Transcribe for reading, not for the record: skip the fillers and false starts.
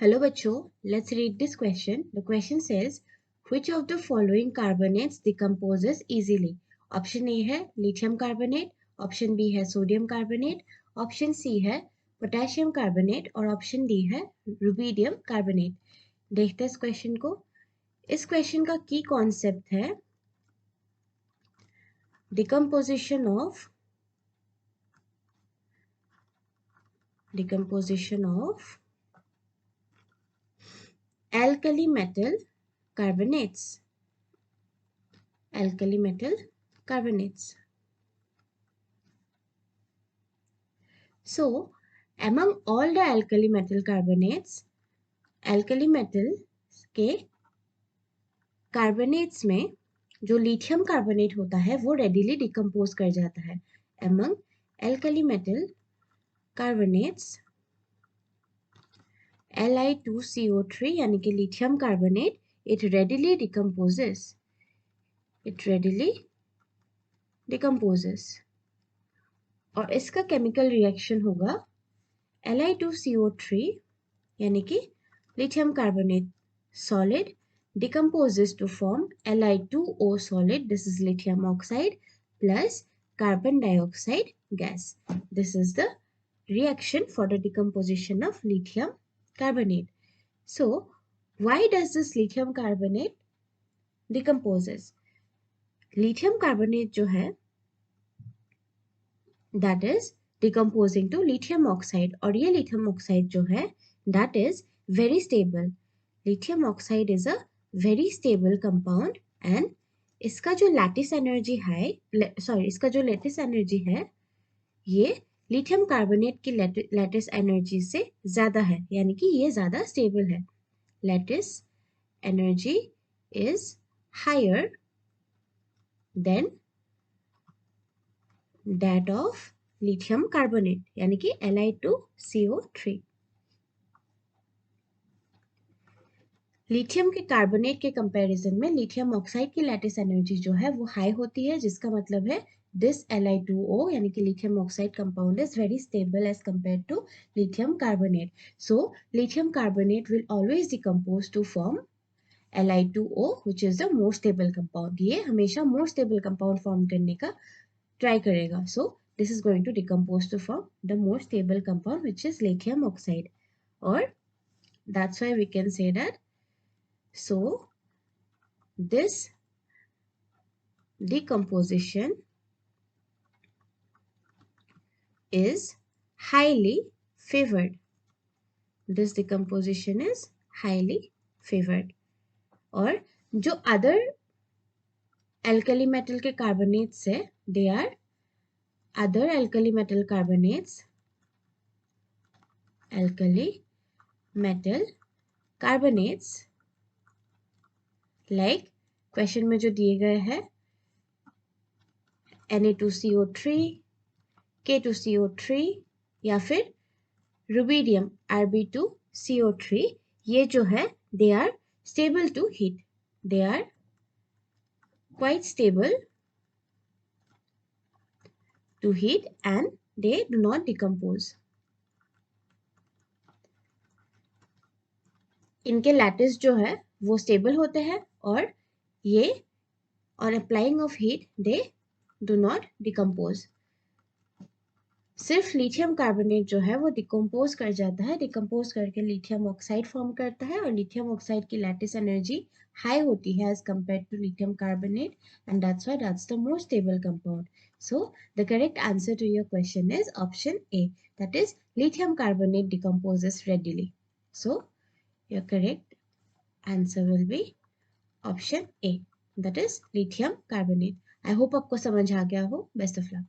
Hello bachcho, let's read this question. The question says, which of the following carbonates decomposes easily? Option A है lithium carbonate, option B है sodium carbonate, option C है potassium carbonate और option D है rubidium carbonate. देखते हैं इस question को. इस क्वेश्चन का की कॉन्सेप्ट है decomposition of alkali metal carbonates. So, among all the alkali metal carbonates, alkali metal के कार्बोनेट्स में जो लिथियम कार्बोनेट होता है वो रेडिली डिकम्पोज कर जाता है. Among alkali metal carbonates, Li2CO3 यानी कि lithium carbonate it readily decomposes. और इसका केमिकल रिएक्शन होगा Li2CO3 यानी कि lithium carbonate solid decomposes to form Li2O solid. This is lithium oxide plus carbon dioxide gas. This is the reaction for the decomposition of lithium carbonate. So, why does this lithium carbonate decomposes? Lithium carbonate जो है that is decomposing to lithium oxide और ये lithium oxide जो है that is very stable. Lithium oxide is a very stable compound and इसका जो lattice energy है इसका जो lattice energy है ये लिथियम कार्बोनेट की lattice energy से ज़्यादा है यानी कि ये ज़्यादा stable है. Lattice energy is higher than that of lithium carbonate यानी कि Li2CO3. लिथियम के कार्बोनेट के कंपैरिजन में लिथियम ऑक्साइड की लैटिस एनर्जी जो है वो हाई होती है जिसका मतलब है दिस Li2O यानी कि lithium oxide compound is very stable as compared to lithium carbonate. So lithium carbonate will always decompose to form Li2O which is the more stable compound. ये हमेशा more stable compound फॉर्म करने का try करेगा. So this is going to decompose to form the more stable compound which is lithium oxide. Or that's why we can say that so this decomposition is highly favored. This decomposition is highly favored. और जो other alkali metal के carbonates है they are other alkali metal carbonates like question में जो दिए गए हैं Na2CO3, K2CO3 या फिर रुबिडियम Rb2CO3 ये जो है they are stable to heat. They are quite stable to heat and they do not decompose. इनके लैटिस जो है वो स्टेबल होते हैं और ये on applying of heat they do not decompose. सिर्फ लिथियम कार्बोनेट जो है वो डिकम्पोज कर जाता है. डिकम्पोज करके लिथियम ऑक्साइड फॉर्म करता है और लिथियम ऑक्साइड की लैटिस एनर्जी हाई होती है as compared to lithium carbonate and that's why that's the most stable compound. So the correct answer to your question is option A, that is lithium carbonate decomposes readily. So your correct answer will be option A, that is lithium carbonate. I hope आपको समझ आ गया हो. Best of luck.